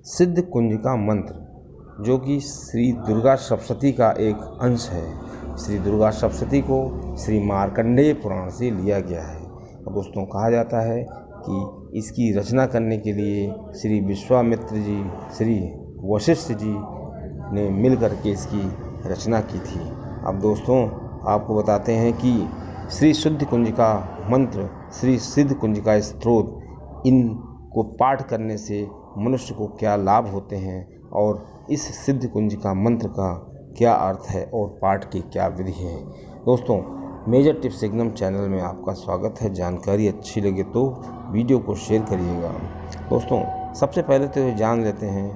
सिद्ध कुंजिका मंत्र जो कि श्री दुर्गा सप्तशती का एक अंश है। श्री दुर्गा सप्तशती को श्री मार्कंडेय पुराण से लिया गया है और दोस्तों कहा जाता है कि इसकी रचना करने के लिए श्री विश्वामित्र जी, श्री वशिष्ठ जी ने मिल करके इसकी रचना की थी। अब दोस्तों आपको बताते हैं कि श्री शुद्ध कुंजिका मंत्र, श्री सिद्ध कुंजिका स्तोत्र, इनको पाठ करने से मनुष्य को क्या लाभ होते हैं और इस सिद्ध कुंजिका मंत्र का क्या अर्थ है और पाठ की क्या विधि है। दोस्तों मेजर टिप्स एकदम चैनल में आपका स्वागत है। जानकारी अच्छी लगे तो वीडियो को शेयर करिएगा। दोस्तों सबसे पहले तो ये जान लेते हैं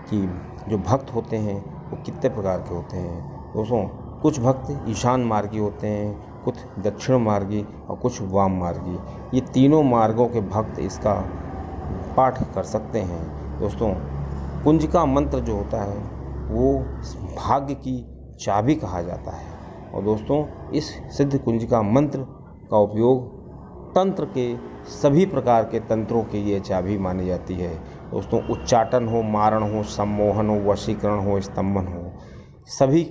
कि जो भक्त होते हैं वो कितने प्रकार के होते हैं। दोस्तों कुछ भक्त ईशान मार्गी होते हैं, कुछ दक्षिण मार्गी और कुछ वाम मार्गी। ये तीनों मार्गों के भक्त इसका पाठ कर सकते हैं। दोस्तों कुंजिका मंत्र जो होता है वो भाग्य की चाबी कहा जाता है और दोस्तों इस सिद्ध कुंजिका मंत्र का उपयोग तंत्र के सभी प्रकार के तंत्रों के ये चाबी मानी जाती है। दोस्तों उच्चाटन हो, मारण हो, सम्मोहन हो, वशीकरण हो, स्तंभन हो, सभी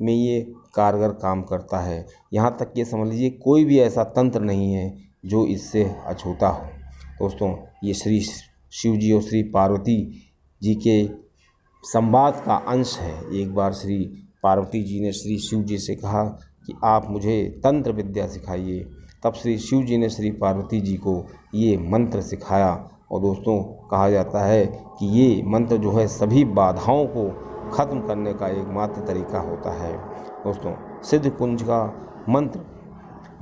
में ये कारगर काम करता है। यहाँ तक ये समझ लीजिए कोई भी ऐसा तंत्र नहीं है जो इससे अछूता हो। दोस्तों ये श्री शिव जी और श्री पार्वती जी के संवाद का अंश है। एक बार श्री पार्वती जी ने श्री शिव जी से कहा कि आप मुझे तंत्र विद्या सिखाइए। तब श्री शिव जी ने श्री पार्वती जी को ये मंत्र सिखाया और दोस्तों कहा जाता है कि ये मंत्र जो है सभी बाधाओं को ख़त्म करने का एकमात्र तरीका होता है। दोस्तों सिद्ध कुंजिका मंत्र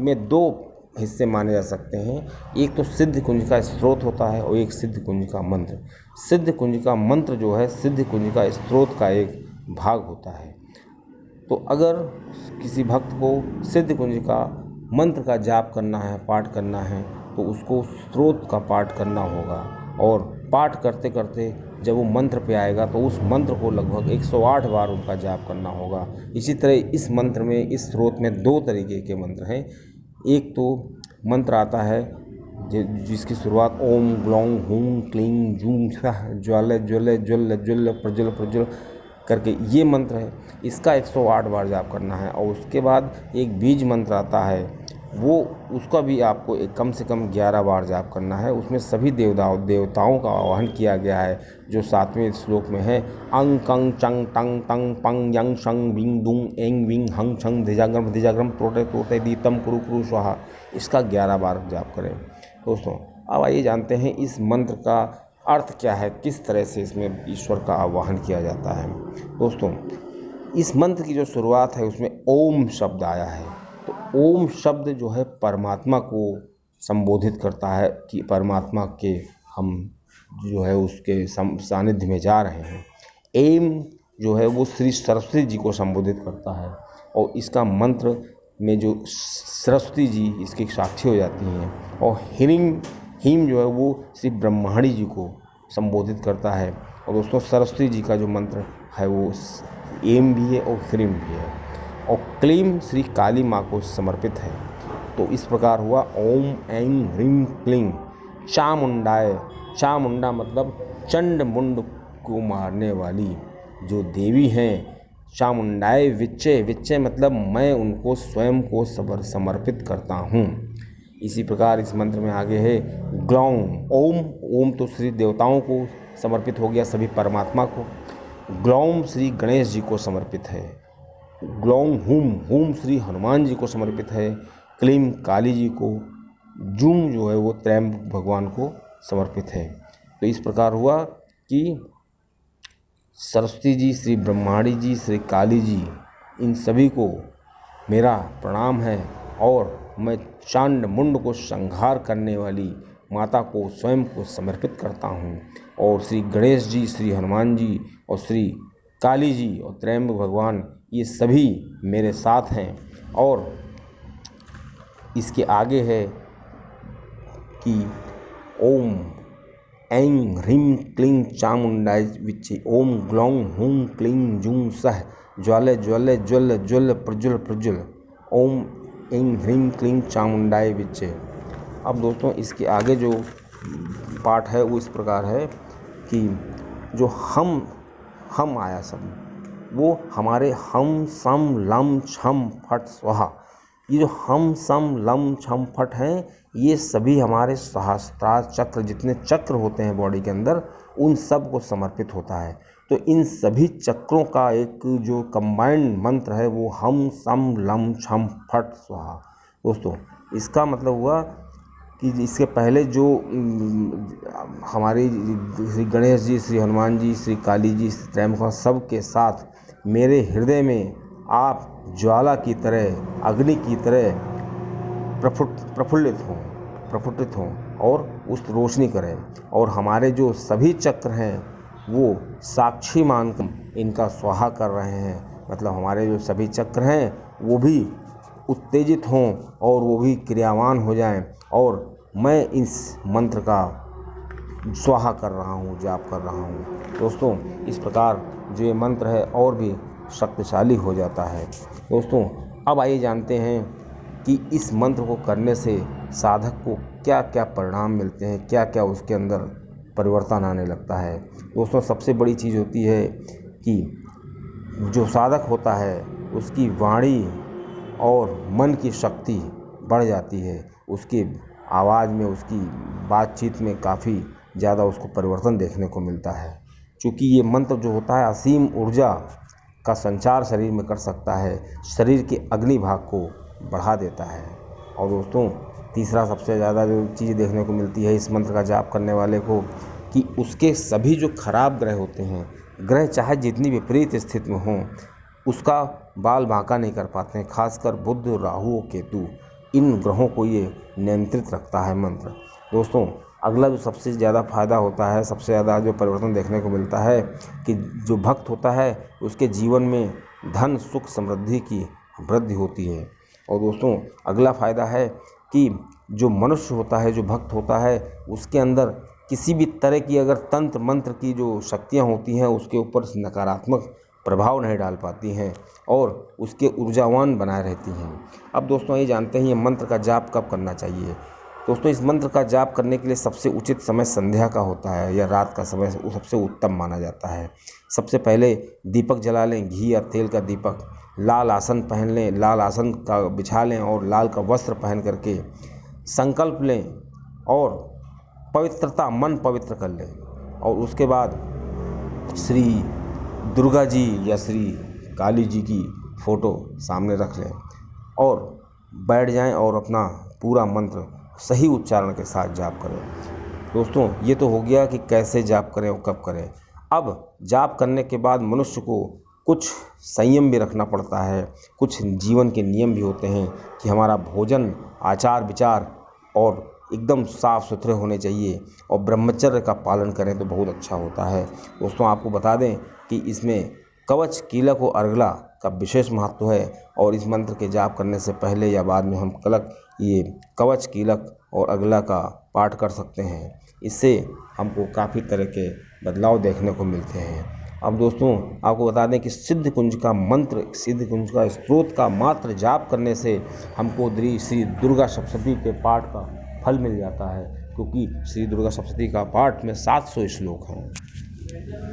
में दो हिस्से माने जा सकते हैं। एक तो सिद्ध कुंजिका स्तोत्र होता है और एक सिद्ध कुंजिका मंत्र। सिद्ध कुंजिका मंत्र जो है सिद्ध कुंजिका स्तोत्र का एक भाग होता है। तो अगर किसी भक्त को सिद्ध कुंजिका मंत्र का जाप करना है, पाठ करना है, तो उसको स्तोत्र का पाठ करना होगा और पाठ करते करते जब वो मंत्र पे आएगा तो उस मंत्र को लगभग 108 बार उनका जाप करना होगा। इसी तरह इस मंत्र में, इस स्तोत्र में दो तरीके के मंत्र हैं। एक तो मंत्र आता है जिसकी शुरुआत ओम ग्लौं हूं क्लीं जूं ज्वाल ज्वल ज्वल ज्वल प्रज्वल प्रज्वल करके ये मंत्र है। इसका 108 बार जाप करना है और उसके बाद एक बीज मंत्र आता है, वो उसका भी आपको कम से कम 11 बार जाप करना है। उसमें सभी देवताओं का आह्वान किया गया है जो 7वें श्लोक में है। अंग कंग चंग टंग तंग पंग यंग शंग विंग दुंग एंग विंग हंग छंग धिजाग्रम तोटे तोटे दीतम कुरु कुरु स्वाहा। इसका 11 बार जाप करें। दोस्तों अब आइए जानते हैं इस मंत्र का अर्थ क्या है, किस तरह से इसमें ईश्वर का आह्वान किया जाता है। दोस्तों इस मंत्र की जो शुरुआत है उसमें ओम शब्द आया है। तो ओम शब्द जो है परमात्मा को संबोधित करता है कि परमात्मा के हम जो है उसके सानिध्य में जा रहे हैं। एम जो है वो श्री सरस्वती जी को संबोधित करता है और इसका मंत्र में जो सरस्वती जी इसकी साक्षी हो जाती हैं। और हीम जो है वो श्री ब्रह्माणी जी को संबोधित करता है। और दोस्तों सरस्वती जी का जो मंत्र है वो एम भी है और ह्रीम भी है और क्लीम श्री काली माँ को समर्पित है। तो इस प्रकार हुआ ओम ऐं ह्रीं क्लीं चामुंडाय। चामुंडा मतलब चंड मुंड को मारने वाली जो देवी हैं। चामुंडाय विच्चे, विच्चे मतलब मैं उनको स्वयं को समर्पित करता हूँ। इसी प्रकार इस मंत्र में आगे है ग्लौं। ओम तो श्री देवताओं को समर्पित हो गया, सभी परमात्मा को। ग्लौं श्री गणेश जी को समर्पित है। ग्लौं हूम श्री हनुमान जी को समर्पित है। क्लीं काली जी को। जूं जो है वो त्रयंबक भगवान को समर्पित है। तो इस प्रकार हुआ कि सरस्वती जी, श्री ब्रह्माणी जी, श्री काली जी, इन सभी को मेरा प्रणाम है और मैं चांड मुंड को संहार करने वाली माता को स्वयं को समर्पित करता हूँ। और श्री गणेश जी, श्री हनुमान जी और श्री काली जी और त्रयंबक भगवान ये सभी मेरे साथ हैं। और इसके आगे है कि ओम ऐं ह्रीं क्लीं चामुंडाय विच्चे ओम ग्लौं हूं क्लीं जूं सह ज्वाल ज्वल ज्वल ज्वल प्रज्वल प्रज्वल ओम ऐं ह्रीं क्लीं चामुंडाय विच्चे। अब दोस्तों इसके आगे जो पाठ है वो इस प्रकार है कि जो हम आया शब्द, वो हमारे हम सम लम छम फट स्वाहा, ये जो हम सम लम छम फट हैं, ये सभी हमारे सहस्त्रार चक्र, जितने चक्र होते हैं बॉडी के अंदर, उन सब को समर्पित होता है। तो इन सभी चक्रों का एक जो कंबाइंड मंत्र है वो हम सम लम छम फट स्वाहा। दोस्तों, इसका मतलब हुआ कि इसके पहले जो हमारे श्री गणेश जी, श्री हनुमान जी, श्री काली जी, श्री त्रयंबक, सब के साथ मेरे हृदय में आप ज्वाला की तरह, अग्नि की तरह प्रफुल्लित हों और उस रोशनी करें, और हमारे जो सभी चक्र हैं वो साक्षी मानकर इनका स्वाहा कर रहे हैं। मतलब हमारे जो सभी चक्र हैं वो भी उत्तेजित हों और वो भी क्रियावान हो जाएं, और मैं इस मंत्र का स्वाहा कर रहा हूँ, जाप कर रहा हूँ। दोस्तों, इस प्रकार जो ये मंत्र है और भी शक्तिशाली हो जाता है। दोस्तों, अब आइए जानते हैं कि इस मंत्र को करने से साधक को क्या क्या परिणाम मिलते हैं, क्या क्या उसके अंदर परिवर्तन आने लगता है। दोस्तों, सबसे बड़ी चीज़ होती है कि जो साधक होता है उसकी वाणी और मन की शक्ति बढ़ जाती है, उसकी आवाज़ में, उसकी बातचीत में काफ़ी ज़्यादा उसको परिवर्तन देखने को मिलता है। क्योंकि ये मंत्र जो होता है असीम ऊर्जा का संचार शरीर में कर सकता है, शरीर के अग्नि भाग को बढ़ा देता है। और दोस्तों, तीसरा सबसे ज़्यादा जो चीज़ देखने को मिलती है इस मंत्र का जाप करने वाले को, कि उसके सभी जो खराब ग्रह होते हैं, ग्रह चाहे जितनी विपरीत स्थिति में हों, उसका बाल बांका नहीं कर पाते हैं। खासकर बुध, राहु, केतु, इन ग्रहों को ये नियंत्रित रखता है मंत्र। दोस्तों, अगला जो सबसे ज़्यादा फायदा होता है, सबसे ज़्यादा जो परिवर्तन देखने को मिलता है, कि जो भक्त होता है उसके जीवन में धन, सुख, समृद्धि की वृद्धि होती है। और दोस्तों, अगला फ़ायदा है कि जो मनुष्य होता है, जो भक्त होता है, उसके अंदर किसी भी तरह की अगर तंत्र मंत्र की जो शक्तियाँ होती हैं उसके ऊपर नकारात्मक प्रभाव नहीं डाल पाती हैं और उसके ऊर्जावान बनाए रहती हैं। अब दोस्तों, ये जानते हैं ये मंत्र का जाप कब करना चाहिए। दोस्तों, इस मंत्र का जाप करने के लिए सबसे उचित समय संध्या का होता है या रात का समय सबसे उत्तम माना जाता है। सबसे पहले दीपक जला लें, घी या तेल का दीपक, लाल आसन पहन लें, लाल आसन का बिछा लें और लाल का वस्त्र पहन करके संकल्प लें और पवित्रता, मन पवित्र कर लें। और उसके बाद श्री दुर्गा जी या श्री काली जी की फ़ोटो सामने रख लें और बैठ जाएं और अपना पूरा मंत्र सही उच्चारण के साथ जाप करें। दोस्तों, ये तो हो गया कि कैसे जाप करें और कब करें। अब जाप करने के बाद मनुष्य को कुछ संयम भी रखना पड़ता है, कुछ जीवन के नियम भी होते हैं कि हमारा भोजन, आचार विचार और एकदम साफ़ सुथरे होने चाहिए और ब्रह्मचर्य का पालन करें तो बहुत अच्छा होता है। दोस्तों, आपको बता दें कि इसमें कवच, कीलक और अर्गला का विशेष महत्व है और इस मंत्र के जाप करने से पहले या बाद में हम ये कवच, कीलक और अर्गला का पाठ कर सकते हैं। इससे हमको काफ़ी तरह के बदलाव देखने को मिलते हैं। अब दोस्तों, आपको बता दें कि सिद्ध कुंज का मंत्र, सिद्ध कुंज का स्त्रोत का मात्र जाप करने से हमको श्री दुर्गा सप्तशती के पाठ का फल मिल जाता है, क्योंकि श्री दुर्गा सप्तशती का पाठ में 700 श्लोक हैं।